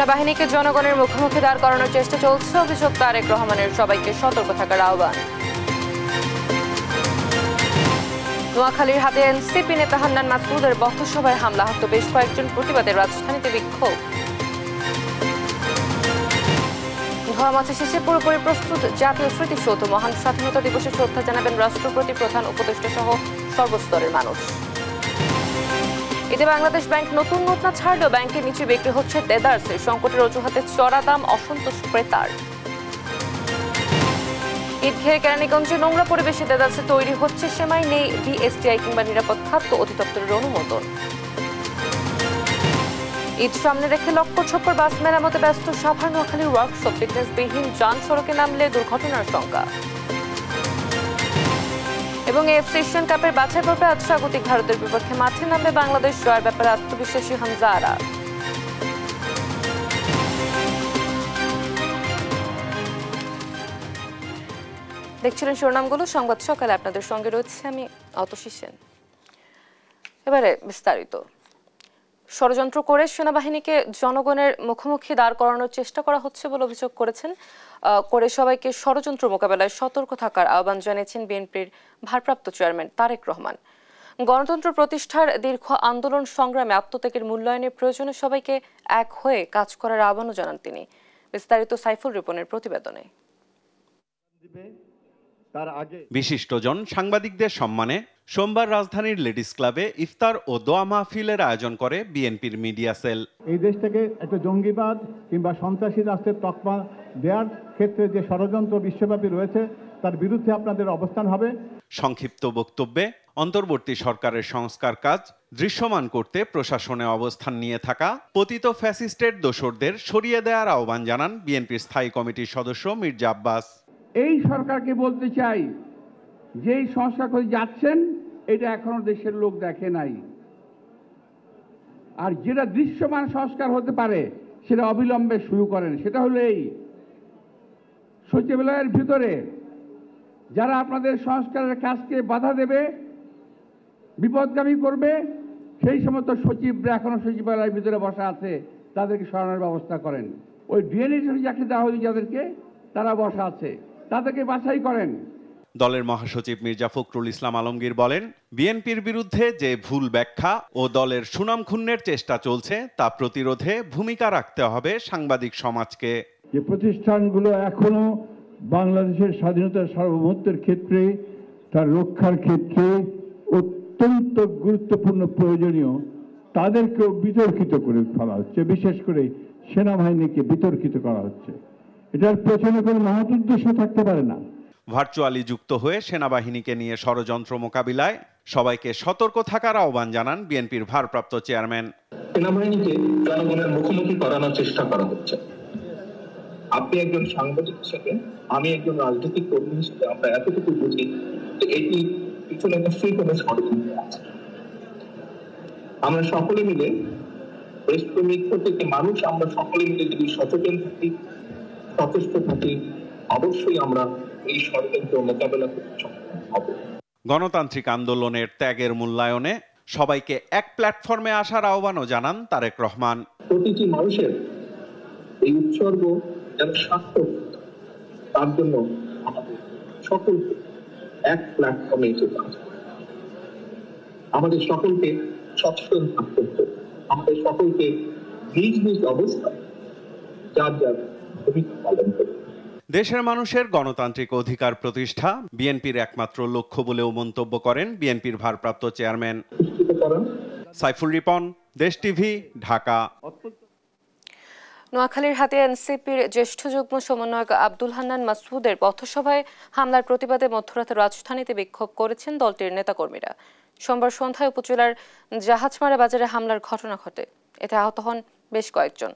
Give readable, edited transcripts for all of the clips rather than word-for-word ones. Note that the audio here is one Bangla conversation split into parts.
সেনাবাহিনীকে জনগণের মুখোমুখি দাঁড় করানোর চেষ্টা চলছে, অভিযোগ তারেক রহমানের। সবাইকে সতর্ক থাকার আহ্বান। নোয়াখালীর হাতে এনসিপি নেতা হান্নান মাসুদের পথসভায় হামলা, আহত বেশ কয়েকজন, প্রতিবাদে রাজধানীতে বিক্ষোভ। ধোয়া মাথা শেষে পুরোপুরি প্রস্তুত জাতীয় স্মৃতিসৌধ, মহান স্বাধীনতা দিবসে শ্রদ্ধা জানাবেন রাষ্ট্রপতি, প্রধান উপদেষ্টা সহ সর্বস্তরের মানুষ। এতে বাংলাদেশ ব্যাংক নতুন নোট না ছাড়লেও ব্যাংকের নিচে বিক্রি হচ্ছে দেদারসের, সংকটের অজুহাতে চড়া দাম, অসন্তোষ ক্রেতার। ঈদগাহে কেরানীগঞ্জে নোংরা পরিবেশে দেদারসে তৈরি হচ্ছে সেমাই, নেই বিএসটিআই কিংবা নিরাপদ খাদ্য অধিদপ্তরের অনুমোদন। ঈদ সামনে রেখে লক্কর ছক্কর বাস মেরামতে ব্যস্ত সাভার নোয়াখালীর ওয়ার্কশপ, ফিটনেসবিহীন যান সড়কে নামলে দুর্ঘটনার শঙ্কা। এবং এএফসি এশিয়ান কাপের বাছাই পর্বে আজ স্বাগতিক ভারতের বিপক্ষে মাঠে নামবে বাংলাদেশ, জয়ের ব্যাপারে আত্মবিশ্বাসী হামজা আরা। দেখছিলেন শিরোনামগুলো, সংবাদ সকালে আপনাদের সঙ্গে রয়েছে আমি অতসী সেন। এবারে বিস্তারিত। ষড়যন্ত্র করে সেনাবাহিনীকে জনগণের মুখোমুখি দাঁড় করানোর চেষ্টা করা হচ্ছে বলে অভিযোগ করেছেন। সবাইকে ষড়যন্ত্র মোকাবেলায় সতর্ক থাকার আহ্বান জানিয়েছেন বিএনপির ভারপ্রাপ্ত চেয়ারম্যান তারেক রহমান। গণতন্ত্র প্রতিষ্ঠার দীর্ঘ আন্দোলন সংগ্রামে আত্মত্যাগের মূল্যায়নের প্রয়োজনে সবাইকে এক হয়ে কাজ করার আহ্বানও জানান তিনি। বিস্তারিত সাইফুল রিপনের প্রতিবেদনে। বিশিষ্টজন সাংবাদিকদের সম্মানে সোমবার রাজধানীর লেডিস ক্লাবে ইফতার ও দোয়া মাহফিলের আয়োজন করে বিএনপির মিডিয়া সেল। এই দেশটাকে একটা জঙ্গিবাদ কিংবা সন্ত্রাসী রাষ্ট্রের তকমা দেওয়ার ক্ষেত্রে যে ষড়যন্ত্র বিশ্বব্যাপী রয়েছে তার বিরুদ্ধে আপনাদের অবস্থান হবে। সংক্ষিপ্ত বক্তব্যে অন্তর্বর্তী সরকারের সংস্কার কাজ দৃশ্যমান করতে প্রশাসনে অবস্থান নিয়ে থাকা পতিত ফ্যাসিস্টের দোসরদের সরিয়ে দেওয়ার আহ্বান জানান বিএনপির স্থায়ী কমিটির সদস্য মির্জা আব্বাস। এই সরকারকে বলতে চাই, যেই সংস্কার করে যাচ্ছেন এটা এখনো দেশের লোক দেখে নাই, আর যেটা দৃশ্যমান সংস্কার হতে পারে সেটা অবিলম্বে শুরু করেন। সেটা হলো এই সচিবালয়ের ভিতরে যারা আপনাদের সংস্কারের কাজকে বাধা দেবে, বিপদগামী করবে, সেই সমস্ত সচিবরা এখনো সচিবালয়ের ভিতরে বসা আছে, তাদেরকে সরানোর ব্যবস্থা করেন। ওই ডিএনএ চাকরি দেওয়া হয়েছে যাদেরকে, তারা বসা আছে, তাদেরকে বাছাই করেন। দলের মহাসচিব মির্জা ফখরুল ইসলাম আলমগীর বলেন, বিএনপির বিরুদ্ধে যে ভুল ব্যাখ্যা ও দলের সুনাম ক্ষুণ্ণের চেষ্টা চলছে তা প্রতিরোধে ভূমিকা রাখতে হবে সাংবাদিক সমাজকে। যে প্রতিষ্ঠানগুলো এখনো বাংলাদেশের স্বাধীনতার সার্বভৌমত্বের ক্ষেত্রে, তার রক্ষার ক্ষেত্রে অত্যন্ত গুরুত্বপূর্ণ প্রয়োজনীয়, তাদেরকেও বিতর্কিত করে ফেলা হচ্ছে। বিশেষ করে সেনাবাহিনীকে বিতর্কিত করা হচ্ছে। এটার পেছনে কোনো মহৎ উদ্দেশ্য থাকতে পারে না। ভার্চুয়ালি যুক্ত হয়ে সেনাবাহিনীকে নিয়ে ষড়যন্ত্র মোকাবিলায় সবাইকে সতর্ক থাকার আহ্বান জানান বিএনপির ভারপ্রাপ্ত চেয়ারম্যান। সেনাবাহিনীকে জনগণের মুখোমুখি করানোর চেষ্টা করা হচ্ছে। আপনি একজন সাংবাদিক হিসেবে, আমি একজন রাজনৈতিক কর্মী হিসেবে আমরা এতটুকু বুঝি যে এটি পিছনে নিশ্চয়ই কোনো ষড়যন্ত্র আছে। আমরা সকলে মিলে, দেশপ্রেমিক প্রত্যেকটি মানুষ, আমরা সকলে মিলে যদি সচেতন থাকি, সচেষ্ট থাকি, অবশ্যই আমরা এই ষড়যন্ত্র মোকাবেলা করতে সক্ষম হব। গণতান্ত্রিক আন্দোলনের ত্যাগের মূল্যায়নে সবাইকে এক প্ল্যাটফর্মে আসার আহ্বানও জানান তারেক রহমান। প্রতিটি মানুষের এই উৎসর্গ যেন সার্থক, তার জন্য আমাদের সকলকে এক প্ল্যাটফর্মে এসে কাজ করতে হবে। আমাদের সকলকে সচেতন থাকতে হবে। আমাদের সকলকে নিজ নিজ অবস্থায় যার যার ভূমিকা পালন করতে। দেশের মানুষের গণতান্ত্রিক অধিকার প্রতিষ্ঠা বিএনপির একমাত্র লক্ষ্য বলেও মন্তব্য করেন বিএনপির ভারপ্রাপ্ত চেয়ারম্যান। সাইফুল রিপন, দেশ টিভি, ঢাকা। নোয়াখালীর হাতে এনসিপির জ্যেষ্ঠ যুগ্ম সমন্বয়ক আব্দুল হান্নান মাসুদের পথসভায় হামলার প্রতিবাদে মধ্যরাতে রাজধানীতে বিক্ষোভ করেছেন দলটির নেতাকর্মীরা। সোমবার সন্ধ্যায় উপজেলার জাহাজমারা বাজারে হামলার ঘটনা ঘটে, এতে আহত হন বেশ কয়েকজন।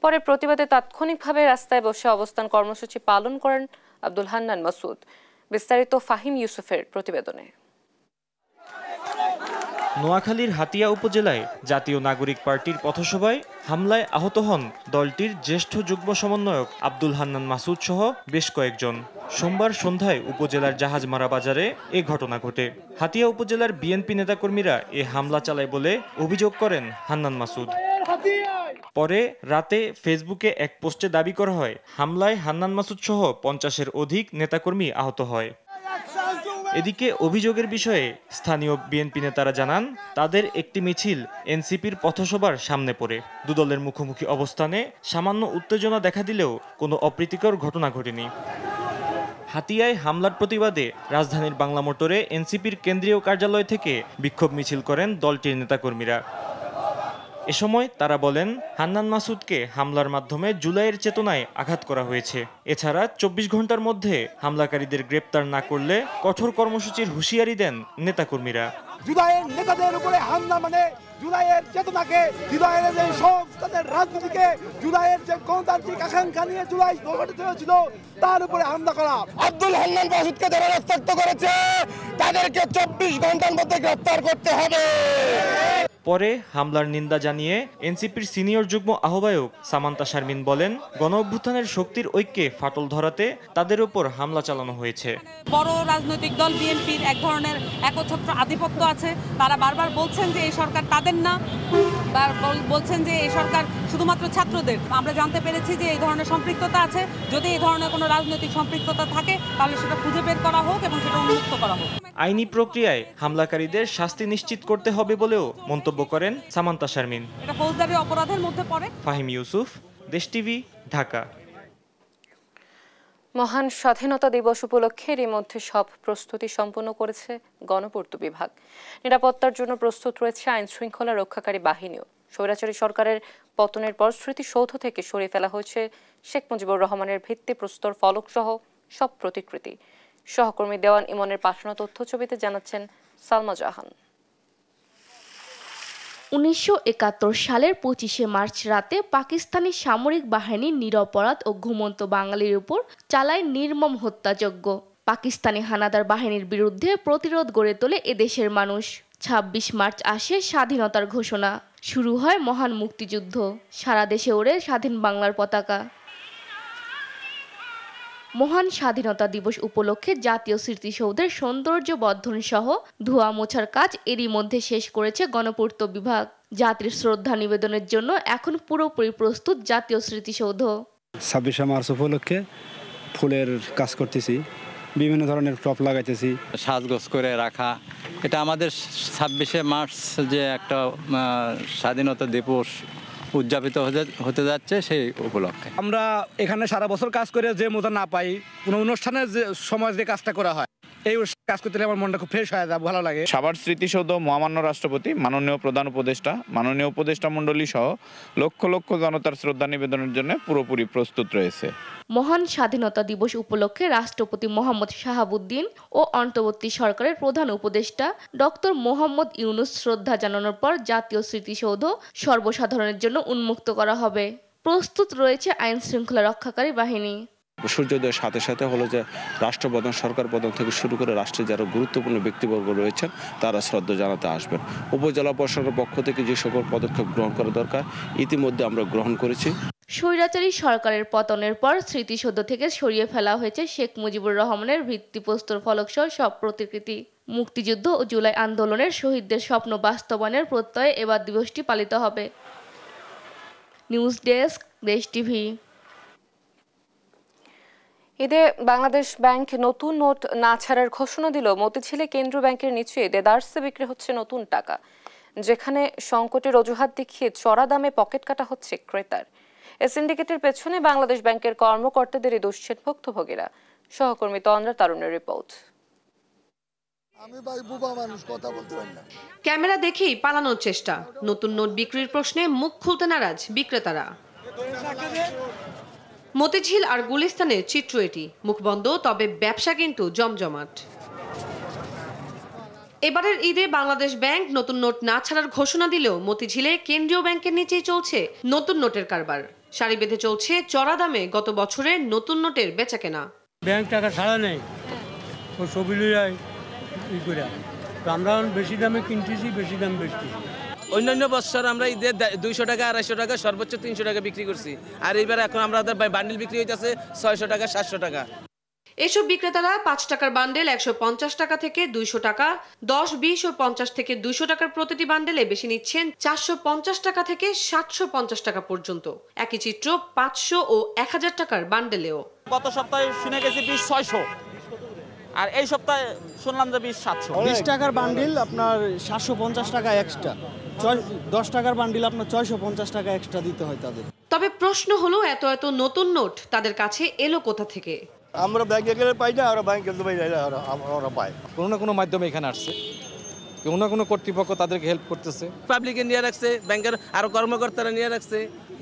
পরে প্রতিবাদে তাৎক্ষণিকভাবে রাস্তায় বসে অবস্থান কর্মসূচি পালন করেন আব্দুল হান্নান মাসুদ। বিস্তারিত ফাহিম ইউসুফের প্রতিবেদনে। নোয়াখালীর হাতিয়া উপজেলায় জাতীয় নাগরিক পার্টির পথসভায় হামলায় আহত হন দলটির জ্যেষ্ঠ যুগ্ম সমন্বয়ক আব্দুল হান্নান মাসুদ সহ বেশ কয়েকজন। সোমবার সন্ধ্যায় উপজেলার জাহাজমারা বাজারে এ ঘটনা ঘটে। হাতিয়া উপজেলার বিএনপি নেতাকর্মীরা এ হামলা চালায় বলে অভিযোগ করেন হান্নান মাসুদ। পরে রাতে ফেসবুকে এক পোস্টে দাবি করা হয় হামলায় হান্নান মাসুদ সহ 50-এর অধিক নেতাকর্মী আহত হয়। এদিকে অভিযোগের বিষয়ে স্থানীয় বিএনপি নেতারা জানান তাদের একটি মিছিল এনসিপির পথসভার সামনে পড়ে। দুদলের মুখোমুখি অবস্থানে সামান্য উত্তেজনা দেখা দিলেও কোনো অপ্রীতিকর ঘটনা ঘটেনি। হাতিয়ায় হামলার প্রতিবাদে রাজধানীর বাংলা মোটরে এনসিপির কেন্দ্রীয় কার্যালয় থেকে বিক্ষোভ মিছিল করেন দলটির নেতাকর্মীরা। এ সময় তারা বলেন হান্নান মাসুদকে হামলার মাধ্যমে জুলাইয়ের চেতনায় আঘাত করা হয়েছে। এছাড়া 24 ঘন্টার মধ্যে হামলাকারীদের গ্রেপ্তার না করলে কঠোর কর্মসূচির হুঁশিয়ারি দেন নেতাকর্মীরা। জুলাইয়ের নেতাদের উপরে হামলা মানে জুলাইয়ের চেতনাকে, জুলাইয়ের যে সংস্কারের রাজনীতিকে, জুলাইয়ের যে গণতান্ত্রিক আকাঙ্ক্ষা নিয়ে জুলাই সংগঠিত হয়েছিল তার উপরে হামলা করা। আব্দুল হান্নান মাসুদকে যারা রক্তাক্ত করেছে তাদেরকে 24 ঘন্টার মধ্যে গ্রেফতার করতে হবে। পরে হামলার নিন্দা জানিয়ে এনসিপির সিনিয়র যুগ্ম আহ্বায়ক সামান্তা শারমিন বলেন গণঅভ্যুত্থানের শক্তির ঐক্যে ফাটল ধরাতে তাদের উপর হামলা চালানো হয়েছে। বড় রাজনৈতিক দল বিএনপির এক ধরনের একচ্ছত্র আধিপত্য আছে। তারা বারবার বলছেন যে এই সরকার তাদের না, বলছেন যে এই সরকার শুধুমাত্র ছাত্রদের। আমরা জানতে পেরেছি যে এই ধরনের সম্পৃক্ততা আছে। যদি এই ধরনের কোনো রাজনৈতিক সম্পৃক্ততা থাকে তাহলে সেটা খুঁজে বের করা হোক এবং সেটা উন্মুক্ত করা হোক। আইনি প্রক্রিয়ায় হামলাকারীদের শাস্তি নিশ্চিত করতে হবে বলেও মন্তব্য করেন সামান্তা শারমিন। এটা ফৌজদারি অপরাধের মধ্যে পড়ে। ফাহিম ইউসুফ, দেশ টিভি, ঢাকা। মহান স্বাধীনতা দিবস উপলক্ষে এর মধ্যে সব প্রস্তুতি সম্পন্ন করেছে গণপূর্ত বিভাগ। নিরাপত্তার জন্য প্রস্তুত রয়েছে আইন শৃঙ্খলা রক্ষাকারী বাহিনীও। স্বৈরাচারী সরকারের পতনের পর স্মৃতিসৌধ থেকে সরিয়ে ফেলা হয়েছে শেখ মুজিবুর রহমানের ভিত্তিপ্রস্তর ফলক সহ সব প্রতিকৃতি। সহকর্মী দেওয়ান ইমনের পাঠানো তথ্যছবিতে জানাচ্ছেন সালমা জাহান। 1971 সালের 25শে মার্চ রাতে পাকিস্তানি সামরিক বাহিনী নিরপরাধ ও ঘুমন্ত বাঙালির উপর চালায় নির্মম হত্যাযজ্ঞ। পাকিস্তানি হানাদার বাহিনীর বিরুদ্ধে প্রতিরোধ গড়ে তোলে এদেশের মানুষ। 26 মার্চ আসে স্বাধীনতার ঘোষণা, শুরু হয় মহান মুক্তিযুদ্ধ। সারা দেশে ওড়ে স্বাধীন বাংলার পতাকা। মহান স্বাধীনতা দিবস উপলক্ষে জাতীয় স্মৃতিসৌধের সৌন্দর্য বর্ধন সহ ধোয়া মোছার কাজ এরই মধ্যে শেষ করেছে গণপূর্ত বিভাগ। জাতির শ্রদ্ধা নিবেদনের জন্য এখন পুরোপুরি প্রস্তুত জাতীয় স্মৃতিসৌধ। 26শে মার্চ উপলক্ষে ফুলের কাজ করতেছি, বিভিন্ন ধরনের টপ লাগাইতেছি, সাজগোজ করে রাখা। এটা আমাদের 26শে মার্চ যে একটা স্বাধীনতা দিবস উদযাপিত হতে যাচ্ছে সেই উপলক্ষে আমরা এখানে সারা বছর কাজ করে যে মজা না পাই, কোনো অনুষ্ঠানের যে সময় যে কাজটা করা হয় এই কাজ করতে আমার মনটা খুব ফ্রেশ হয়ে যায়, ভালো লাগে। সাভার স্মৃতিসৌধ মহামান্য রাষ্ট্রপতি, মাননীয় প্রধান উপদেষ্টা, মাননীয় উপদেষ্টা মণ্ডলী সহ লক্ষ লক্ষ জনতার শ্রদ্ধা নিবেদনের জন্য পুরোপুরি প্রস্তুত রয়েছে। মহান স্বাধীনতা দিবস উপলক্ষে রাষ্ট্রপতি মোহাম্মদ শাহাবুদ্দিন ও অন্তর্বর্তী সরকারের প্রধান উপদেষ্টা ডক্টর মোহাম্মদ ইউনুস শ্রদ্ধা জানানোর পর জাতীয় স্মৃতিসৌধ সর্বসাধারণের জন্য উন্মুক্ত করা হবে। প্রস্তুত রয়েছে আইন শৃঙ্খলা রক্ষাকারী বাহিনী। সূর্যোদয়ের সাথে সাথে হলো যে রাষ্ট্রপ্রধান, সরকার প্রধান থেকে শুরু করে রাষ্ট্রের যারা গুরুত্বপূর্ণ ব্যক্তিবর্গ রয়েছেন তারা শ্রদ্ধা জানাতে আসবেন। উপজেলা প্রশাসনের পক্ষ থেকে যে সকল পদক্ষেপ গ্রহণ করা দরকার ইতিমধ্যে আমরা গ্রহণ করেছি। স্বৈরাচারী সরকারের পতনের পর স্মৃতিসৌধ থেকে সরিয়ে ফেলা হয়েছে শেখ মুজিবুর রহমানের ভিত্তিপ্রস্তর ফলক সহ সব প্রতিকৃতি। মুক্তিযুদ্ধ ও জুলাই আন্দোলনের শহীদদের স্বপ্ন বাস্তবায়নের প্রত্যয়ে এবার দিবসটি পালিত হবে। নিউজ ডেস্ক, দেশ টিভি। ঈদে বাংলাদেশ ব্যাংক নতুন নোট না ছাড়ার ঘোষণা দিল। মতিঝিলে কেন্দ্রীয় ব্যাংকের নিচে দেদারসে বিক্রি হচ্ছে নতুন টাকা, যেখানে সংকটের অজুহাত দেখিয়ে চড়া দামে পকেট কাটা হচ্ছে ক্রেতার। এই সিন্ডিকেটের পেছনে বাংলাদেশ ব্যাংকের কর্মকর্তাদেরই দোষের ভুক্তভোগীরা। সহকর্মী তন্দ্রা তারুণের রিপোর্ট। ক্যামেরা দেখেই পালানোর চেষ্টা, নতুন নোট বিক্রির প্রশ্নে মুখ খুলতে নারাজ বিক্রেতারা। মতিঝিল আর গুলিস্তানের চিত্র এটি, মুখ বন্ধ তবে ব্যবসা কিন্তু জমজমাট। এবারের ঈদে বাংলাদেশ ব্যাংক নতুন নোট না ছাড়ার ঘোষণা দিলেও মতিঝিলে কেন্দ্রীয় ব্যাংকের নিচেই চলছে নতুন নোটের কারবার। সারি বেঁধে চলছে চড়া দামে গত বছরের নতুন নোটের বেচাকেনা। ব্যাংক টাকা ছাড়া নেই, ও সবিলুরাই আমরা বেশি দামে কিনতেছি, বেশি দাম বেচতেছি। অন্যান্য বছর আমরা ঈদে 200 টাকা, 250 টাকা, সর্বোচ্চ 300 টাকা বিক্রি করছি। আর এইবার এখন আমরা বান্ডিল বিক্রি হইতেছে 600 টাকা, 700 টাকা। এসব বিক্রেতারা 5 টাকার বান্ডেল 150 টাকা থেকে 200 টাকা, 10, 20 ও 50 থেকে 200 টাকার প্রতিটি বান্ডেলে বেশি নিচ্ছেন 450 টাকা থেকে 750 টাকা পর্যন্ত। একই চিত্র 500 ও 1000 টাকার বান্ডেলেও। গত সপ্তাহে শুনে গেছি 20-600, আর এই সপ্তাহে শুনলাম যে 20-700। 20 টাকার বান্ডিল আপনার 750 টাকা এক্সট্রা, 10 টাকার বান্ডিল আপনার 650 টাকা এক্সট্রা দিতে হয় তাদের। তবে প্রশ্ন হলো এত নতুন নোট তাদের কাছে এলো কোথা থেকে? আমরা ব্যাংকে গেলে পাই না, ওরা ব্যাংকে গেলে পাই না, ওরা পায়। কোনো না কোনো মাধ্যমে এখানে আসছে, কোনো না কোনো কর্তৃপক্ষ তাদেরকে হেল্প করতেছে। পাবলিকে নিয়ে রাখছে, ব্যাংকের আরো কর্মকর্তারা নিয়ে রাখছে,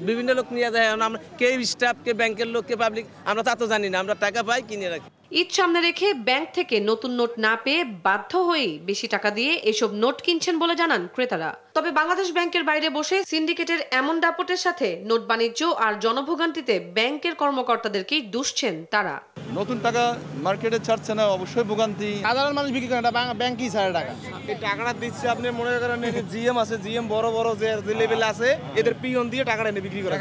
বিভিন্ন লোক নিয়ে যায়। আমরা কে স্টাফ, কে ব্যাংকের লোক, কে পাবলিক, আমরা তা তো জানি না। আমরা টাকা পাই, কিনে রাখি। ঈদ সামনে রেখে ব্যাংক থেকে নতুন নোট না পেয়ে বাধ্য হয়ে বেশি টাকা দিয়ে এসব নোট কিনছেন বলে জানান ক্রেতারা। তবে বাংলাদেশ ব্যাংকের বাইরে বসে সিন্ডিকেটের এমন দাপটের সাথে নোট বাণিজ্য আর জনভোগান্তিতে ব্যাংকের কর্মকর্তাদেরকেই দুষছেন তারা। নতুন টাকা মার্কেটে ছাড়ছে না, অবশ্যই ভোগান্তি। সাধারণ মানুষ বিক্রি করে না, ব্যাংকই ছাড়ে টাকা। এই টাকাটা দিচ্ছে আপনি মনে করেন জিএম আছে, জিএম বড় বড় যে লেভেল আছে, এদের পিয়ন দিয়ে টাকাটা এনে বিক্রি করে।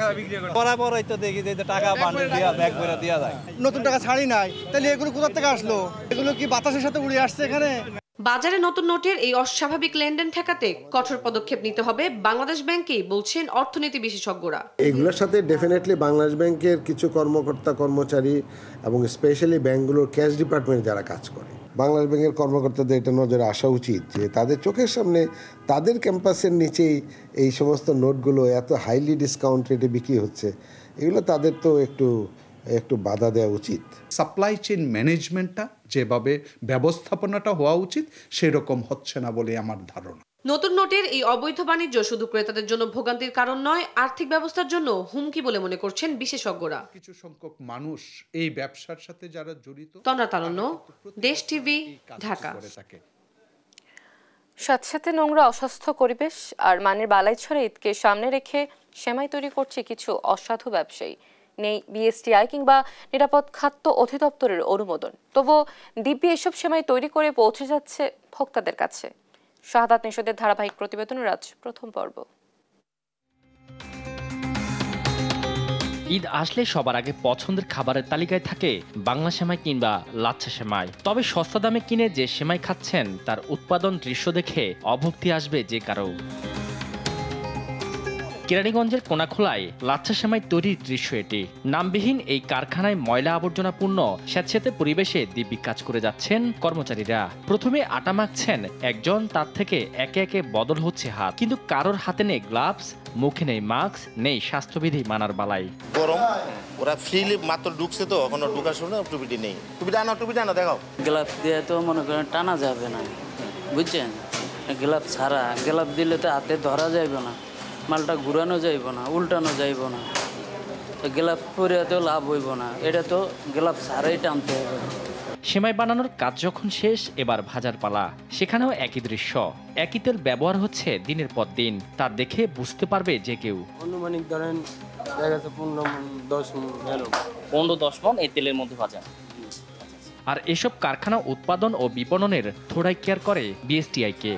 বরাবর তো দেখি যে টাকা বান্ডিল দিয়া ব্যাগ করে দেওয়া যায়। নতুন টাকা ছাড়ি নাই, তাহলে এগুলো কোথা থেকে আসলো? এগুলো কি বাতাসের সাথে উড়ে আসছে এখানে? বাজারে নতুন নোটের এই অস্বাভাবিক লেনদেন ঠেকাতে কঠোর পদক্ষেপ নিতে হবে বাংলাদেশ ব্যাংকেই বলছেন অর্থনীতি বিশেষজ্ঞরা। এগুলোর সাথে ডেফিনেটলি বাংলাদেশ ব্যাংকের কিছু কর্মকর্তা কর্মচারী এবং স্পেশালি ব্যাংকগুলোর ক্যাশ ডিপার্টমেন্টে যারা কাজ করে, বাংলাদেশ ব্যাংকের কর্মকর্তাদের এটা নজরে আসা উচিত যে তাদের চোখের সামনে তাদের ক্যাম্পাসের নিচেই এই সমস্ত নোটগুলো এত হাইলি ডিসকাউন্ট রেটে বিক্রি হচ্ছে, এগুলো তাদের তো একটু বাধা দেওয়া উচিত। সাপ্লাই চেইন ম্যানেজমেন্টটা যেভাবে ব্যবস্থাপনাটা হওয়া উচিত সেরকম হচ্ছে না বলে আমার ধারণা। নতুন নোটের এই অবৈধ বাণিজ্য শুধু ক্রেতাদের জন্য ভোগান্তির কারণ নয়, আর্থিক ব্যবস্থার জন্য হুমকি বলে মনে করছেন বিশেষজ্ঞরা। কিছু সংখ্যক মানুষ এই ব্যবসার সাথে যারা জড়িত। তন্দ্রা তারণ্য, দেশ টিভি, ঢাকা। সাথে নোংরা অস্বাস্থ্য পরিবেশ আর মানের বালাইছড়া ঈদকে সামনে রেখে সেমাই তৈরি করছে কিছু অসাধু ব্যবসায়ী। নেই বিএসটিআই কিংবা নিরাপদ খাদ্য অধিদপ্তরের অনুমোদন, তবুও দিব্যি এসব সেমাই তৈরি করে পৌঁছে যাচ্ছে ভোক্তাদের কাছে। শাহাদাত নিশোদের ধারাবাহিক প্রতিবেদনের আজ প্রথম পর্ব। ঈদ আসলে সবার আগে পছন্দের খাবারের তালিকায় থাকে বাংলা সেমাই কিংবা লাচ্ছা সেমাই। তবে সস্তা দামে কিনে যে সেমাই খাচ্ছেন তার উৎপাদন দৃশ্য দেখে অভুক্তি আসবে যে কারো। কেরানীগঞ্জের কোনাখোলায় লাচ্ছা সেমাই তৈরির দৃশ্য এটি। নামবিহীন এই কারখানায় ময়লা আবর্জনাপূর্ণ স্যাঁতসেঁতে পরিবেশে দিব্যি কাজ করে যাচ্ছেন কর্মচারীরা। প্রথমে আটা মাখছেন একজন, তার থেকে একে একে বদল হচ্ছে হাত, কিন্তু কারোর হাতে নেই গ্লাভস, মুখে নেই মাস্ক, নেই স্বাস্থ্যবিধি মানার বালাই। গরম, ওরা ফ্রিলি মাত্র ঢুকছে তো, এখনো ঢুকার সময় টুপিটি নেই। টুপিটা আনো দেখাও। গ্লাভস দিয়ে তো মনে করেন টানা যাবে না, বুঝছেন? গ্লাভস ছাড়া, গ্লাভস দিলে তো হাতে ধরা যাইবে না, মালটা ঘুরানো যাইব না, উল্টানো যাইব না, তো গ্লাভস পরে তো লাভ হইব না, এটা তো গ্লাভস ছাড়াই টানতে হবে। সেমাই বানানোর কাজ যখন শেষ, এবার ভাজার পালা। সেখানেও একই দৃশ্য, একই তেল ব্যবহার হচ্ছে দিনের পর দিন। তা দেখে বুঝতে পারবে যে কেউ। অনুমানিক ধরেন 15-10 মণ এই তেলের মধ্যে ভাজা। আর এসব কারখানা উৎপাদন ও বিপণনের থোড়াই কেয়ার করে বিএসটিআইকে।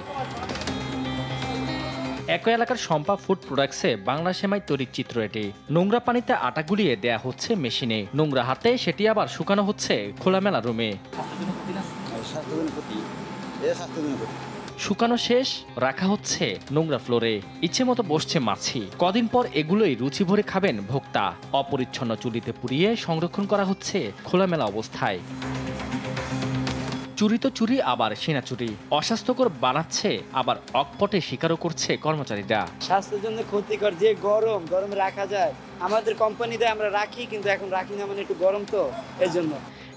একই এলাকার শম্পা ফুড প্রোডাক্টসে বাংলা সেমাই তৈরির চিত্র এটি। নোংরা পানিতে আটা গুলিয়ে দেয়া হচ্ছে মেশিনে, নোংরা হাতে সেটি আবার শুকানো হচ্ছে খোলামেলা রুমে। শুকানো শেষ, রাখা হচ্ছে নোংরা ফ্লোরে, ইচ্ছে মতো বসছে মাছি। কদিন পর এগুলোই রুচি ভরে খাবেন ভোক্তা। অপরিচ্ছন্ন চুলিতে পুড়িয়ে সংরক্ষণ করা হচ্ছে খোলামেলা অবস্থায়। চুরি তো চুরি, আবার সেনা চুরি। অস্বাস্থ্যকর বানাচ্ছে, আবার অকপটে স্বীকারও করছে কর্মচারীরা। স্বাস্থ্যের জন্য ক্ষতিকর, যে গরম রাখা যায়, আমাদের কোম্পানিতে আমরা রাখি, কিন্তু এখন রাখি না, মানে একটু গরম তো এই জন্য।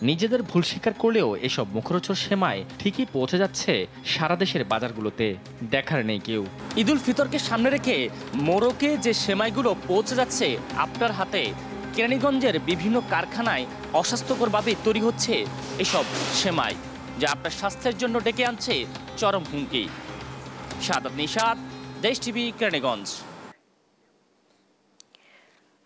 নিজেদের ভুল স্বীকার করলেও এসব মুখরোচক সেমাই ঠিকই পৌঁছে যাচ্ছে সারা দেশের বাজারগুলোতে, দেখার নেই কেউ। ঈদুল ফিতরকে সামনে রেখে মোড়কে যে সেমাইগুলো পৌঁছে যাচ্ছে আপনার হাতে, কেরানীগঞ্জের বিভিন্ন কারখানায় অস্বাস্থ্যকরভাবে তৈরি হচ্ছে এসব সেমাই, যা আপনার স্বাস্থ্যের জন্য ডেকে আনছে চরম হুমকি। শাহাদাত নিশাত, দেশ টিভি, কেরানীগঞ্জ।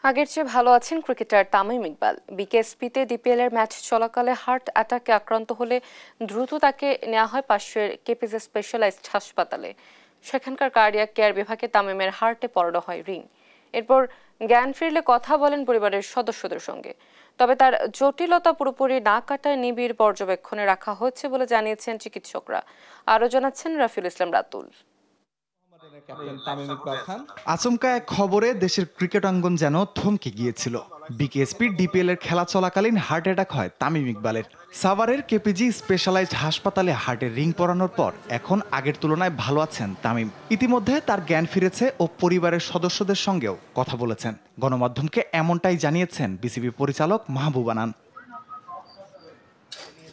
আগের চেয়ে ভালো আছেন ক্রিকেটার তামিম ইকবাল। বিকেএসপিতে ডিপিএল-এর ম্যাচ চলাকালে হার্ট অ্যাটাকে আক্রান্ত হলে দ্রুত তাকে নেওয়া হয় পাশের কেপিজে স্পেশালাইজড হাসপাতালে। সেখানকার কার্ডিয়াক কেয়ার বিভাগে তামিমের হার্টে পড়ানো হয় রিং। এরপর জ্ঞান ফিরলে কথা বলেন পরিবারের সদস্যদের সঙ্গে। তবে তার জটিলতা পুরোপুরি না কাটায় নিবিড় পর্যবেক্ষণে রাখা হচ্ছে বলে জানিয়েছেন চিকিৎসকরা। আরও জানাচ্ছেন রাফিউল ইসলাম রাতুল। আচমকা এক খবরে দেশের ক্রিকেট অঙ্গন যেন থমকে গিয়েছিল। বিকেএসপি ডিপিএল এর খেলা চলাকালীন হার্ট অ্যাটাক হয় তামিম ইকবালের। সাভারের কেপিজি স্পেশালাইজড হাসপাতালে হার্টের রিং পরানোর পর এখন আগের তুলনায় ভালো আছেন তামিম। ইতিমধ্যে তার জ্ঞান ফিরেছে ও পরিবারের সদস্যদের সঙ্গেও কথা বলেছেন। গণমাধ্যমকে এমনটাই জানিয়েছেন বিসিবি পরিচালক মাহবুব আনান।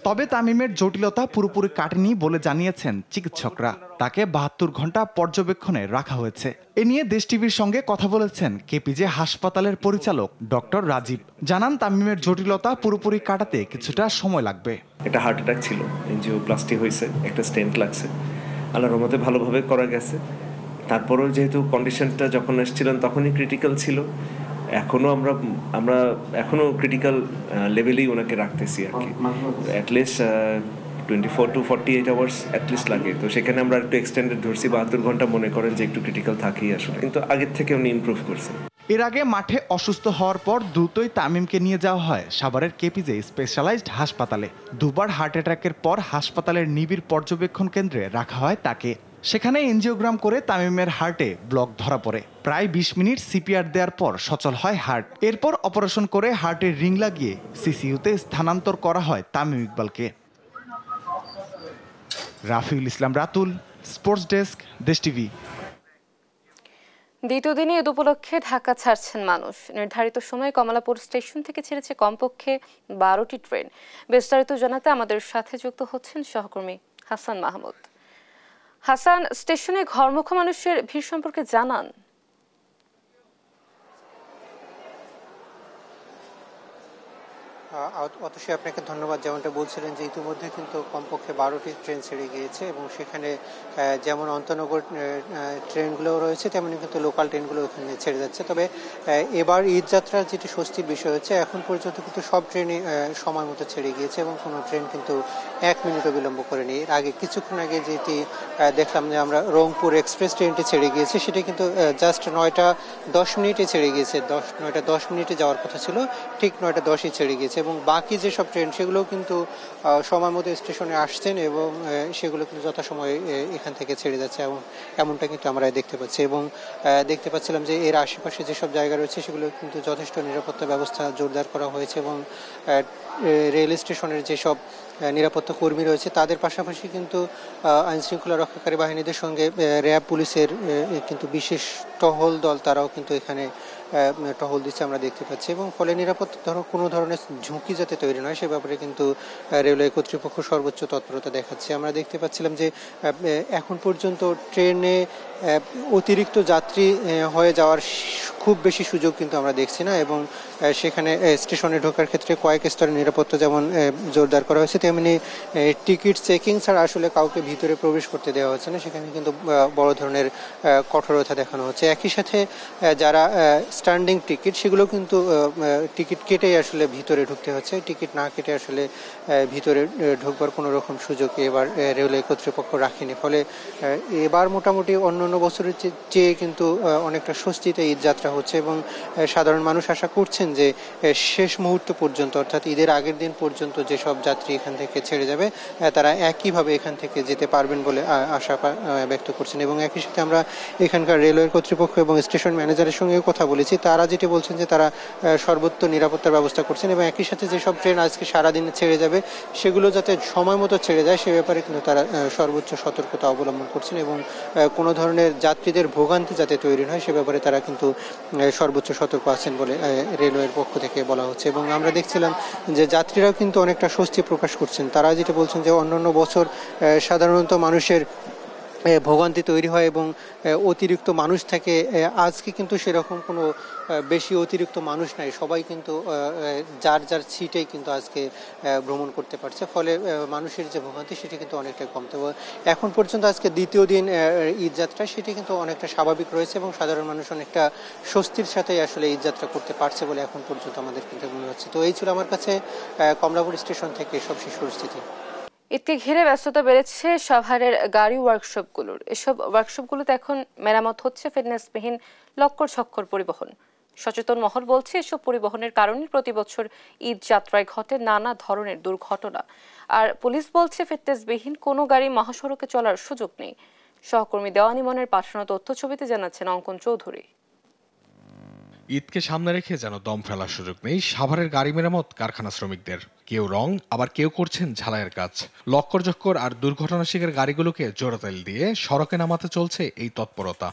তবে তামিমের জটিলতা পুরোপুরি কাটেনি বলে জানিয়েছেন চিকিৎসকরা। তাকে 72 ঘন্টা পর্যবেক্ষণে রাখা হয়েছে। এ নিয়ে দেশ টিভির সঙ্গে কথা বলেছেন কেপিজে হাসপাতালের পরিচালক ডক্টর রাজীব। জানান তামিমের জটিলতা পুরোপুরি কাটাতে কিছুটা সময় লাগবে। একটা হার্ট অ্যাটাক ছিল, এনজিওপ্লাস্টি হয়েছে, একটা স্টেন্ট লাগছে, আল্লাহর রহমতে ভালোভাবে করা গেছে। তারপরও যেহেতু কন্ডিশনটা যখন এসেছিলেন তখনই ক্রিটিক্যাল ছিল, আমরা এখনো ক্রিটিক্যাল লেভেলেই ওনাকে রাখতেছি আর কি। অ্যাটলিস্ট 24 to 48 আওয়ার্স অ্যাটলিস্ট লাগে। তো সেখানে আমরা একটু এক্সটেন্ডেড ধরছি, 72 ঘন্টা মনে করেন যে একটু ক্রিটিক্যাল থাকেই আসলে, কিন্তু আগের থেকে উনি ইমপ্রুভ করছেন। এর আগে মাঠে অসুস্থ হওয়ার পর দ্রুতই তামিমকে নিয়ে যাওয়া হয় সাভারের কেপিজে স্পেশালাইজড হাসপাতালে। দুবার হার্ট অ্যাটাকের পর হাসপাতালের নিবিড় পর্যবেক্ষণ কেন্দ্রে রাখা হয় তাকে। সেখানে এনজিওগ্রাম করে তামিমের হার্টে ব্লক ধরা পড়ে। প্রায় 20 মিনিট সিপিআর দেওয়ার পর সচল হয় হার্ট। এরপর অপারেশন করে হার্টের রিং লাগিয়ে সিসিইউতে স্থানান্তর করা হয় তামিম ইকবালকে। রাফিউল ইসলাম রাতুল, স্পোর্টস ডেস্ক, দেশ টিভি। দ্বিতীয় দিনে ঈদ উপলক্ষে ঢাকা ছাড়ছেন মানুষ। নির্ধারিত সময়ে কমলাপুর স্টেশন থেকে ছেড়েছে কমপক্ষে 12টি ট্রেন। বিস্তারিত জানাতে আমাদের সাথে যুক্ত হচ্ছেন সহকর্মী হাসান মাহমুদ। হাসান, স্টেশনে ঘরমুখী মানুষের ভিড় সম্পর্কে জানান। অতসী, আপনাকে ধন্যবাদ। যেমনটা বলছিলেন যে ইতিমধ্যে কিন্তু কমপক্ষে 12টি ট্রেন ছেড়ে গিয়েছে এবং সেখানে যেমন অন্তনগর ট্রেনগুলো রয়েছে তেমনি কিন্তু লোকাল ট্রেনগুলো ওখানে ছেড়ে যাচ্ছে। তবে এবার ঈদ যাত্রার যেটি স্বস্তির বিষয় হচ্ছে, এখন পর্যন্ত কিন্তু সব ট্রেনই সময় মতো ছেড়ে গিয়েছে এবং কোনো ট্রেন কিন্তু 1 মিনিটও বিলম্ব করেনি। এর আগে কিছুক্ষণ আগে যেটি দেখলাম যে আমরা রংপুর এক্সপ্রেস ট্রেনটি ছেড়ে গিয়েছে, সেটি কিন্তু জাস্ট 9টা 10 মিনিটে ছেড়ে গিয়েছে। 9টা 10 মিনিটে যাওয়ার কথা ছিল, ঠিক 9টা 10ই ছেড়ে গিয়েছে। এবং বাকি যেসব ট্রেন সেগুলোও কিন্তু সময় মতো স্টেশনে আসছেন এবং সেগুলো কিন্তু যথাসময়ে এখান থেকে ছেড়ে যাচ্ছে এবং এমনটা কিন্তু আমরা দেখতে পাচ্ছি। এবং দেখতে পাচ্ছিলাম যে এর আশেপাশে যেসব জায়গা রয়েছে সেগুলো কিন্তু যথেষ্ট নিরাপত্তা ব্যবস্থা জোরদার করা হয়েছে এবং রেল স্টেশনের যেসব নিরাপত্তা কর্মী রয়েছে তাদের পাশাপাশি কিন্তু আইনশৃঙ্খলা রক্ষাকারী বাহিনীদের সঙ্গে র্যাব পুলিশের কিন্তু বিশেষ টহল দল তারাও কিন্তু এখানে টহল দিচ্ছে আমরা দেখতে পাচ্ছি। এবং ফলে নিরাপত্তা কোনো ধরনের ঝুঁকি যাতে তৈরি নয় সে ব্যাপারে কিন্তু রেলওয়ে কর্তৃপক্ষ সর্বোচ্চ তৎপরতা দেখাচ্ছে। আমরা দেখতে পাচ্ছিলাম যে এখন পর্যন্ত ট্রেনে অতিরিক্ত যাত্রী হয়ে যাওয়ার খুব বেশি সুযোগ কিন্তু আমরা দেখছি না এবং সেখানে স্টেশনে ঢোকার ক্ষেত্রে কয়েক স্তরের নিরাপত্তা যেমন জোরদার করা হয়েছে তেমনি টিকিট চেকিং ছাড়া আসলে কাউকে ভিতরে প্রবেশ করতে দেওয়া হচ্ছে না, সেখানে কিন্তু বড় ধরনের কঠোরতা দেখানো হচ্ছে। একই সাথে যারা স্ট্যান্ডিং টিকিট সেগুলো কিন্তু টিকিট কেটেই আসলে ভিতরে ঢুকতে হচ্ছে, টিকিট না কেটে আসলে ভিতরে ঢুকবার কোনো রকম সুযোগ এবার রেলওয়ে কর্তৃপক্ষ রাখেনি। ফলে এবার মোটামুটি অন্যান্য বছরের চেয়ে কিন্তু অনেকটা স্বস্তিতে ঈদ যাত্রা হচ্ছে এবং সাধারণ মানুষ আশা করছেন যে শেষ মুহূর্ত পর্যন্ত অর্থাৎ ঈদের আগের দিন পর্যন্ত যেসব যাত্রী এখান থেকে ছেড়ে যাবে তারা একইভাবে এখান থেকে যেতে পারবেন বলে আশা ব্যক্ত করছেন। এবং একই সাথে আমরা এখানকার রেলওয়ের কর্তৃপক্ষ এবং স্টেশন ম্যানেজারের সঙ্গেও কথা বলেছি, তারা যেটি বলছেন যে তারা সর্বোচ্চ নিরাপত্তার ব্যবস্থা করছেন এবং একই সাথে যেসব ট্রেন আজকে সারাদিনে ছেড়ে যাবে সেগুলো যাতে সময় মতো ছেড়ে যায় সে ব্যাপারে কিন্তু তারা সর্বোচ্চ সতর্কতা অবলম্বন করছেন এবং কোনো ধরনের যাত্রীদের ভোগান্তি যাতে তৈরি হয় সে ব্যাপারে তারা কিন্তু সর্বোচ্চ সতর্ক আছেন বলে রেলওয়ের পক্ষ থেকে বলা হচ্ছে। এবং আমরা দেখছিলাম যে যাত্রীরাও কিন্তু অনেকটা স্বস্তি প্রকাশ করছেন, তারা যেটা বলছেন যে অন্যান্য বছর সাধারণত মানুষের ভোগান্তি তৈরি হয় এবং অতিরিক্ত মানুষ থাকে, আজকে কিন্তু সেরকম কোনো বেশি অতিরিক্ত মানুষ নাই, সবাই কিন্তু যার যার সিটেই কিন্তু আজকে ভ্রমণ করতে পারছে, ফলে মানুষের যে ভোগান্তি সেটি কিন্তু অনেকটাই কম। তবে এখন পর্যন্ত আজকে দ্বিতীয় দিন ঈদ যাত্রা সেটি কিন্তু অনেকটা স্বাভাবিক রয়েছে এবং সাধারণ মানুষ অনেকটা স্বস্তির সাথেই আসলে ঈদ যাত্রা করতে পারছে বলে এখন পর্যন্ত আমাদের কিন্তু মনে হচ্ছে। তো এই ছিল আমার কাছে কমলাপুর স্টেশন থেকে সবশেষ পরিস্থিতি। ঈদকে ঘিরে ব্যস্ততা বেড়েছে সাভারের গাড়ি ওয়ার্কশপগুলোর। এসব ওয়ার্কশপগুলোতে এখন মেরামত হচ্ছে ফিটনেসবিহীন লক্কর ছক্কর পরিবহন। সচেতন মহল বলছে এসব পরিবহনের কারণে প্রতি বছর ঈদ যাত্রায় ঘটে নানা ধরনের দুর্ঘটনা। আর পুলিশ বলছে ফিটনেসবিহীন কোনো গাড়ি মহাসড়কে চলার সুযোগ নেই। সহকর্মী দেওয়ানি মনের পাঠানো তথ্য ছবিতে জানাচ্ছেন অঙ্কন চৌধুরী। ঈদকে সামনে রেখে যেন দম ফেলার সুযোগ নেই সাভারের গাড়ি মেরামত কারখানা শ্রমিকদের। কেউ রং, আবার কেউ করছেন ঝালাইয়ের কাজ। লক্কর আর দুর্ঘটনা শিকার গাড়িগুলোকে জোড়াতেল দিয়ে সড়কে নামাতে চলছে এই তৎপরতা।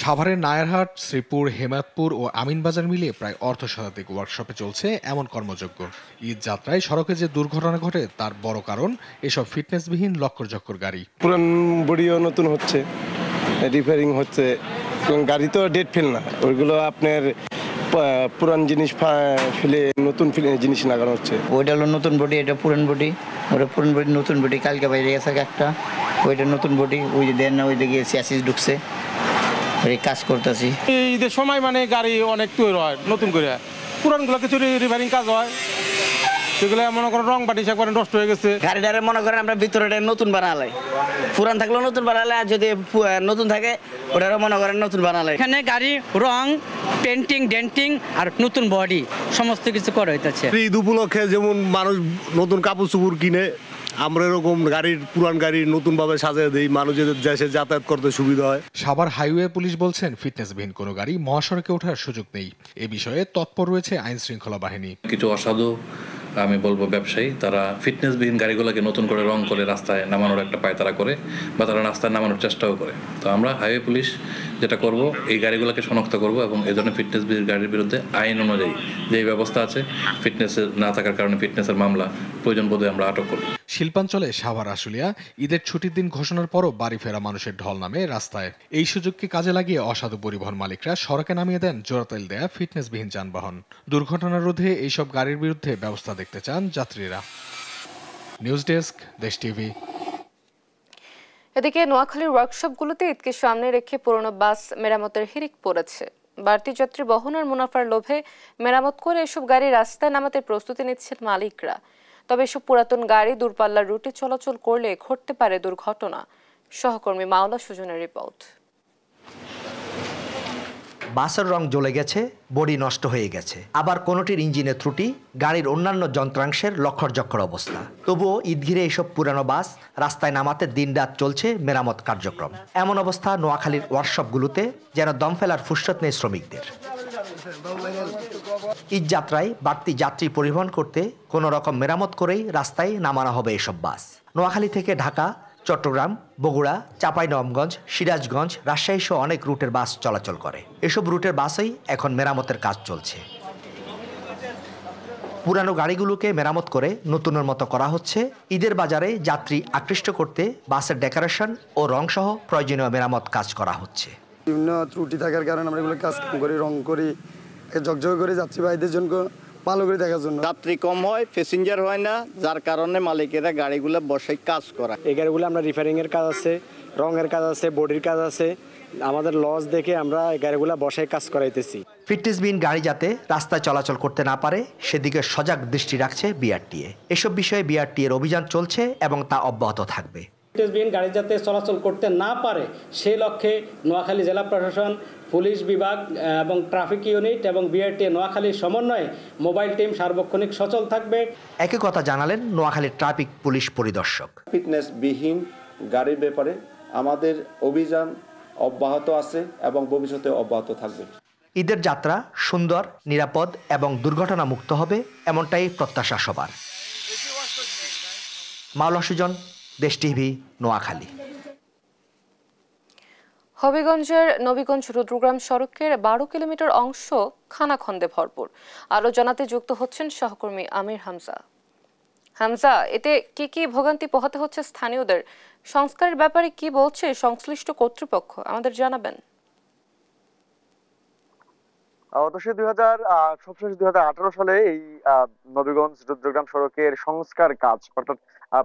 সাভারের নায়ারহাট, শ্রীপুর, হেমায়তপুর ও আমিনবাজার মিলিয়ে প্রায় অর্ধশতাধিক ওয়ার্কশপে চলছে এমন কর্মযজ্ঞ। ঈদ যাত্রায় সড়কে যে দুর্ঘটনা ঘটে তার বড় কারণ এসব ফিটনেসবিহীন লক্কর গাড়ি। পুরান বডিও নতুন হচ্ছে, রিপেয়ারিং হচ্ছে, গাড়ি তো ডেট ফেল না, ওইগুলো আপনার পুরান জিনিস ফেলে নতুন জিনিস লাগানো হচ্ছে। ওইটা হলো নতুন বডি, এটা পুরান বডি। ওটা পুরান বডি নতুন বডি কালকে বাইরে গেছে একটা, ওইটা নতুন বডি। ওই যে দেন না, ওই দিকে চ্যাসিস ঢুকছে, কাজ করতেছি। ঈদের সময় মানে গাড়ি অনেক তৈরি হয় নতুন করে, পুরানগুলো কিছু রিপেয়ারিং কাজ হয়, সেগুলো মনে করেন রং বাটিশ একবারে নষ্ট হয়ে গেছে। গাড়িটারে মনে করেন আমরা ভিতরে নতুন বানালে, পুরান থাকলেও নতুন বানালে, আর যদি নতুন থাকে ওটারও মনে করেন নতুন বানালে। এখানে গাড়ি রং, পেন্টিং, ডেন্টিং আর নতুন বডি সমস্ত কিছু করা হইতেছে। ঈদ উপলক্ষে যেমন মানুষ নতুন কাপড় চোপড় কিনে, আমরা এরকম গাড়ির পুরান গাড়ি নতুন ভাবে সাজিয়ে দিই, মানুষের দেশে যাতায়াত করতে সুবিধা হয়। সাভার হাইওয়ে পুলিশ বলছেন ফিটনেসবিহীন কোনো গাড়ি মহাসড়কে ওঠার সুযোগ নেই। এ বিষয়ে তৎপর রয়েছে আইন শৃঙ্খলা বাহিনী। কিছু অসাধু, আমি বলবো ব্যবসায়ী, তারা ফিটনেসবিহীন গাড়িগুলোকে নতুন করে রং করে রাস্তায় নামানোর একটা পায়তারা করে, বা তারা রাস্তায় নামানোর চেষ্টাও করে। তো আমরা হাইওয়ে পুলিশ যেটা করব, এই গাড়িগুলোকে শনাক্ত করব এবং এই ধরনের ফিটনেসবিহীন গাড়ির বিরুদ্ধে আইন অনুযায়ী যে ব্যবস্থা আছে, ফিটনেস না থাকার কারণে ফিটনেসের মামলা প্রয়োজন বোধে আমরা আটক করব। শিল্পাঞ্চলে সাভার আশুলিয়া ঈদের ছুটির দিন ঘোষণার পরও বাড়ি ফেরা মানুষের ঢল নামে রাস্তায়। এই সুযোগকে কাজে লাগিয়ে অসাধু পরিবহন মালিকরা সড়কে নামিয়ে দেন জোড়াতেল দেয়া ফিটনেসবিহীন যানবাহন। দুর্ঘটনা রোধে এইসব গাড়ির বিরুদ্ধে ব্যবস্থা দেখতে চান যাত্রীরা। নিউজ ডেস্ক, দেশ টিভি। এদিকে নোয়াখালীর ওয়ার্কশপগুলোতে ঈদকে সামনে রেখে পুরনো বাস মেরামতের হিড়িক পড়েছে। বাড়তি যাত্রী বহন আর মুনাফার লোভে মেরামত করে এসব গাড়ি রাস্তায় নামাতে প্রস্তুতি নিচ্ছেন মালিকরা। তবে এসব পুরাতন গাড়ি দূরপাল্লার রুটে চলাচল করলে ঘটতে পারে দুর্ঘটনা। সহকর্মী মাওলা সুজনের রিপোর্ট। বাসের রং জ্বলে গেছে, বডি নষ্ট হয়ে গেছে, আবার কোনোটির ইঞ্জিনের ত্রুটি, গাড়ির অন্যান্য যন্ত্রাংশের লক্ষ্যর অবস্থা। তবুও ঈদ ঘিরে এসব পুরানো বাস রাস্তায় নামাতে দিনরাত চলছে মেরামত কার্যক্রম। এমন অবস্থা নোয়াখালীর ওয়ার্কশপগুলোতে, যেন দম ফেলার ফুরসত নেই শ্রমিকদের। ঈদ যাত্রায় বাড়তি যাত্রী পরিবহন করতে কোনো রকম মেরামত করেই রাস্তায় নামানো হবে এসব বাস। নোয়াখালী থেকে ঢাকা, চট্টগ্রাম, বগুড়া, চাঁপাইনবাবগঞ্জ, সিরাজগঞ্জ, রাজশাহী সহ অনেক রুটের বাস চলাচল করে। এসব রুটের বাসেই এখন মেরামতের কাজ চলছে। পুরানো গাড়িগুলোকে মেরামত করে নতুনের মতো করা হচ্ছে। ঈদের বাজারে যাত্রী আকৃষ্ট করতে বাসের ডেকোরেশন ও রং সহ প্রয়োজনীয় মেরামত কাজ করা হচ্ছে। বিভিন্ন ত্রুটি থাকার কারণে আমরা এগুলো কাজ করি, রং করি, ঝকঝকে করে যাত্রী ভাইদের জন্য ভালো করে দেখার জন্য। যাত্রী কম হয়, প্যাসেঞ্জার হয় না, যার কারণে মালিকেরা গাড়িগুলো বসে কাজ করা। এই গাড়িগুলো আমরা রিপেয়ারিং এর কাজ আছে, রঙের কাজ আছে, বডির কাজ আছে, আমাদের লস দেখে আমরা এই গাড়িগুলো বসায় কাজ করাইতেছি। ফিটনেসবিহীন গাড়ি যাতে রাস্তায় চলাচল করতে না পারে সেদিকে সজাগ দৃষ্টি রাখছে বিআরটিএ। এসব বিষয়ে বিআরটিএর অভিযান চলছে এবং তা অব্যাহত থাকবে। ফিটনেসবিহীন গাড়ি যাতে চলাচল করতে না পারে সেই লক্ষ্যে নোয়াখালী জেলা প্রশাসন, পুলিশ বিভাগ এবং ট্রাফিক ইউনিট এবং বিআরটিএ নোয়াখালীর সমন্বয়ে মোবাইল টিম সার্বক্ষণিক সচল থাকবে। একই কথা জানালেন নোয়াখালীর ট্রাফিক পুলিশ পরিদর্শক। ফিটনেসবিহীন গাড়ির ব্যাপারে আমাদের অভিযান অব্যাহত আছে এবং ভবিষ্যতে অব্যাহত থাকবে। ঈদের যাত্রা সুন্দর, নিরাপদ এবং দুর্ঘটনা মুক্ত হবে, এমনটাই প্রত্যাশা সবার। মাওলা সুজন, দেশ টিভি, নোয়াখালী। হবিগঞ্জের নবীগঞ্জ রুদ্রগ্রাম সড়কের 12 কিলোমিটার অংশ খানাখন্দে ভরপুর। আরো জানাতে যুক্ত হচ্ছেন সহকর্মী আমির হামজা। এতে কি ভোগান্তি পোহাতে হচ্ছে স্থানীয়দের? সংস্কারের ব্যাপারে কি বলছে সংশ্লিষ্ট কর্তৃপক্ষ, আমাদের জানাবেন। সবশেষ 2018 সালে এই নবীগঞ্জ রুদ্রগ্রাম সড়কের সংস্কার কাজ, অর্থাৎ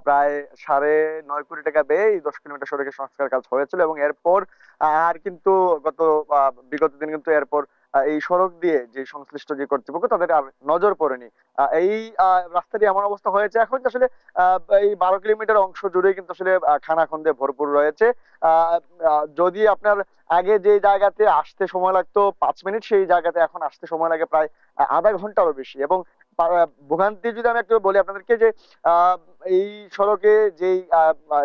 প্রায় 9.5 কোটি টাকা ব্যয়ে এই 10 কিলোমিটার সড়কের সংস্কার কাজ হয়েছিল এবং এরপর আর কিন্তু বিগত দিন কিন্তু এরপর এই সড়ক দিয়ে যে সংশ্লিষ্ট যে কর্তৃপক্ষ তাদের আর নজর পড়েনি। এই রাস্তাটি এমন অবস্থা হয়েছে এখন যে আসলে এই 12 কিলোমিটার অংশ জুড়ে কিন্তু আসলে খানাখন্দে ভরপুর রয়েছে। যদি আপনার আগে যে জায়গাতে আসতে সময় লাগতো 5 মিনিট, সেই জায়গাতে এখন আসতে সময় লাগে প্রায় আধা ঘন্টারও বেশি। এবং ভোগান্তি যদি আমি একটু বলি আপনাদেরকে যে এই সড়কে যেই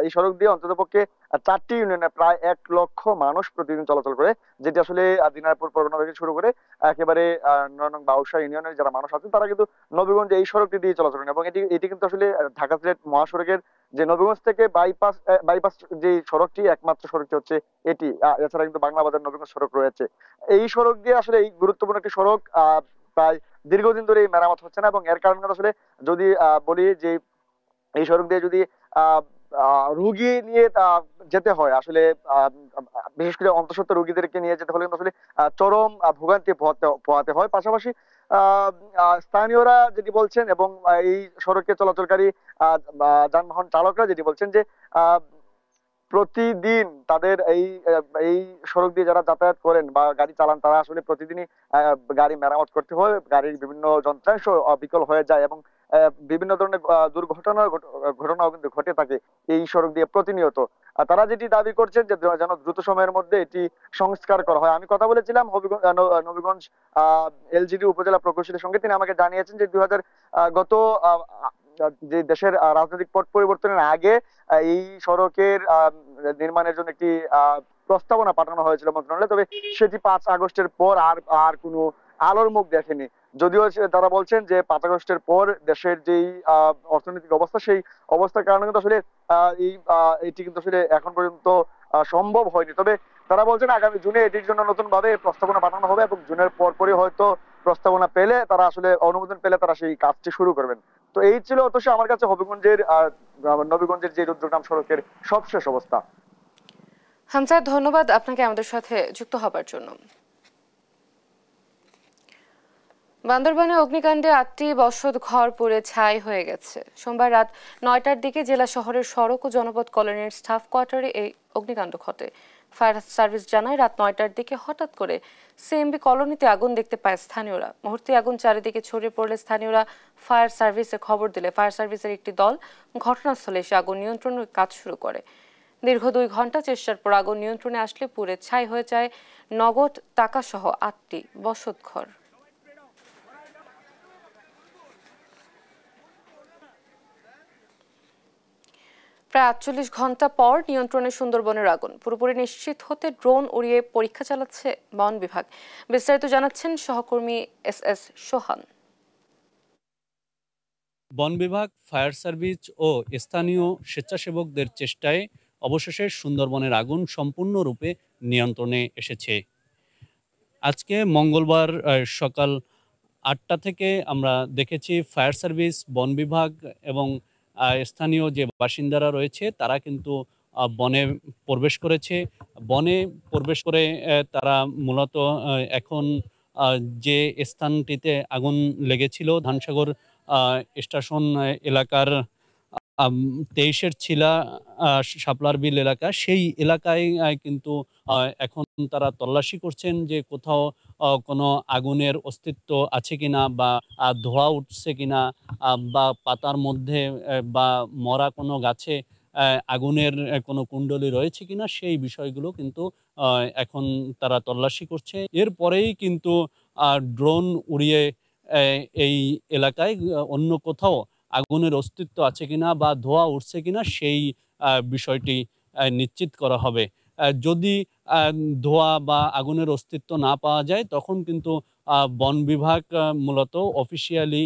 এই সড়ক দিয়ে অন্ততপক্ষে 4টি ইউনিয়নে প্রায় 1 লক্ষ মানুষ প্রতিদিন চলাচল করে, যেটি আসলে দিনাজপুর পরগনা থেকে শুরু করে একেবারে 9 নং বাউশা ইউনিয়নের যারা মানুষ আছেন তারা কিন্তু নবীগঞ্জ এই সড়কটি দিয়ে চলাচল করেন। এবং এটি কিন্তু আসলে ঢাকা সিলেট মহাসড়কের যে নবীগঞ্জ থেকে বাইপাস যে সড়কটি একমাত্র সড়কটি হচ্ছে এটি। এছাড়া কিন্তু বাংলা বাজার নবীগঞ্জ সড়ক রয়েছে। এই সড়ক দিয়ে আসলে এই গুরুত্বপূর্ণ একটি সড়ক প্রায় দীর্ঘদিন ধরে মেরামত হচ্ছে না। এবং এর কারণে আসলে যদি বলি যে এই সড়ক দিয়ে যদি রুগী নিয়ে যেতে হয়, আসলে বিশেষ করে অন্তঃসত্ত্বা রুগীদেরকে নিয়ে যেতে হলে কিন্তু আসলে চরম ভোগান্তি পোহাতে হয়। পাশাপাশি স্থানীয়রা যেটি বলছেন এবং এই সড়কে চলাচলকারী যানবাহন চালকরা যেটি বলছেন যে প্রতিদিন তাদের এই সড়ক দিয়ে যারা যাতায়াত করেন বা গাড়ি চালান তারা আসলে প্রতিদিনই গাড়ি মেরামত করতে হয়, গাড়ির বিভিন্ন যন্ত্রাংশ বিকল হয়ে যায় এবং বিভিন্ন ধরনের ঘটনাও কিন্তু ঘটে থাকে এই সড়ক দিয়ে প্রতিনিয়ত। তারা যেটি দাবি করছেন যে যেন দ্রুত সময়ের মধ্যে এটি সংস্কার করা হয়। আমি কথা বলেছিলাম নবীগঞ্জ এলজিডি উপজেলা প্রকৌশলীর সঙ্গে, তিনি আমাকে জানিয়েছেন যে গত যে দেশের রাজনৈতিক পট পরিবর্তনের আগে এই সড়কের নির্মাণের জন্য একটি প্রস্তাবনা পাঠানো হয়েছিল মন্ত্রণালয়ে, তবে সেটি 5 আগস্টের পর আর কোনো আলোর মুখ দেখেনি। যদিও তারা বলছেন যে 5 আগস্টের পর দেশের যেই অর্থনৈতিক অবস্থা, সেই অবস্থার কারণে কিন্তু আসলে এটি কিন্তু আসলে এখন পর্যন্ত সম্ভব হয়নি। তবে তারা বলছেন আগামী জুনে এটির জন্য নতুন ভাবে প্রস্তাবনা পাঠানো হবে এবং জুনের পরপরই হয়তো প্রস্তাবনা পেলে তারা আসলে অনুমোদন পেলে তারা সেই কাজটি শুরু করবেন। তো এই ছিল অবশ্য আমার কাছে নবীগঞ্জের যে রুদ্রগ্রাম সড়কের সবশেষ অবস্থা। হামজা, ধন্যবাদ আপনাকে আমাদের সাথে যুক্ত হবার জন্য। বান্দরবানে অগ্নিকাণ্ডে 8টি বসত ঘর পুড়ে ছাই হয়ে গেছে। সোমবার রাত 9টার দিকে জেলা শহরের সড়ক ও জনপদ কলোনির স্টাফ কোয়ার্টারে এই অগ্নিকাণ্ড ঘটে। ফায়ার সার্ভিস জানায় রাত 9টার দিকে হঠাৎ করে সিএমবি কলোনিতে আগুন দেখতে পায় স্থানীয়রা। মুহূর্তে আগুন চারিদিকে ছড়িয়ে পড়লে স্থানীয়রা ফায়ার সার্ভিসে খবর দিলে ফায়ার সার্ভিসের একটি দল ঘটনাস্থলে এসে আগুন নিয়ন্ত্রণের কাজ শুরু করে। দীর্ঘ 2 ঘন্টা চেষ্টার পর আগুন নিয়ন্ত্রণে আসলে পুড়ে ছাই হয়ে যায় নগদ টাকা সহ 8টি বসত ঘর। প্রায় 48 ঘন্টা পর নিয়ন্ত্রণে সুন্দরবনের আগুন। পুরোপুরি নিশ্চিত হতে ড্রোন উড়িয়ে পরীক্ষা চালাচ্ছে বন বিভাগ। বিস্তারিত জানাচ্ছেন সহকর্মী এস সোহান। বন বিভাগ, ফায়ার সার্ভিস ও স্থানীয় স্বেচ্ছাসেবকদের চেষ্টায় অবশেষে সুন্দরবনের আগুন সম্পূর্ণরূপে নিয়ন্ত্রণে এসেছে। আজকে মঙ্গলবার সকাল 8টা থেকে আমরা দেখেছি ফায়ার সার্ভিস, বন বিভাগ এবং স্থানীয় যে বাসিন্দারা রয়েছে তারা কিন্তু বনে প্রবেশ করেছে। বনে প্রবেশ করে তারা মূলত এখন যে স্থানটিতে আগুন লেগেছিল ধানসাগর স্টেশন এলাকার 23-এর ছিলা শাপলার বিল এলাকা, সেই এলাকায় কিন্তু এখন তারা তল্লাশি করছেন যে কোথাও কোনো আগুনের অস্তিত্ব আছে কিনা বা ধোঁয়া উঠছে কিনা বা পাতার মধ্যে বা মরা কোনো গাছে আগুনের কোনো কুণ্ডলী রয়েছে কিনা, সেই বিষয়গুলো কিন্তু এখন তারা তল্লাশি করছে। এরপরেই কিন্তু ড্রোন উড়িয়ে এই এলাকায় অন্য কোথাও আগুনের অস্তিত্ব আছে কিনা বা ধোঁয়া উঠছে কিনা সেই বিষয়টি নিশ্চিত করা হবে। যদি ধোঁয়া বা আগুনের অস্তিত্ব না পাওয়া যায় তখন কিন্তু বন বিভাগ মূলত অফিসিয়ালি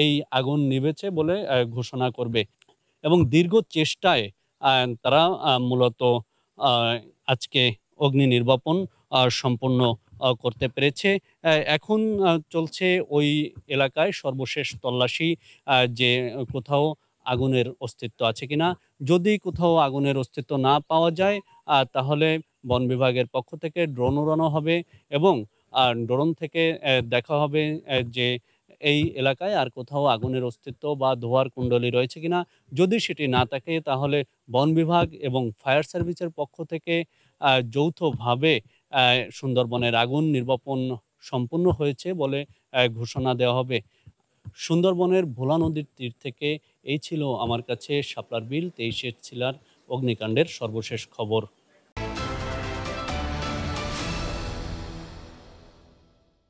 এই আগুন নিভেছে বলে ঘোষণা করবে এবং দীর্ঘ চেষ্টায় তারা মূলত আজকে অগ্নি নির্বাপন সম্পন্ন করতে পেরেছে। এখন চলছে ওই এলাকায় সর্বশেষ তল্লাশি যে কোথাও আগুনের অস্তিত্ব আছে কিনা। যদি কোথাও আগুনের অস্তিত্ব না পাওয়া যায় তাহলে বন বিভাগের পক্ষ থেকে ড্রোন উড়ানো হবে এবং ড্রোন থেকে দেখা হবে যে এই এলাকায় আর কোথাও আগুনের অস্তিত্ব বা ধোঁয়ার কুণ্ডলী রয়েছে কিনা। যদি সেটি না থাকে তাহলে বন বিভাগ এবং ফায়ার সার্ভিসের পক্ষ থেকে যৌথভাবে সুন্দরবনের আগুন নির্বাপন সম্পূর্ণ হয়েছে বলে ঘোষণা দেওয়া হবে। সুন্দরবনের ভোলা নদীর তীর থেকে এই ছিল আমার কাছে শাপলার বিল 23 শিলার অগ্নিকাণ্ডের সর্বশেষ খবর।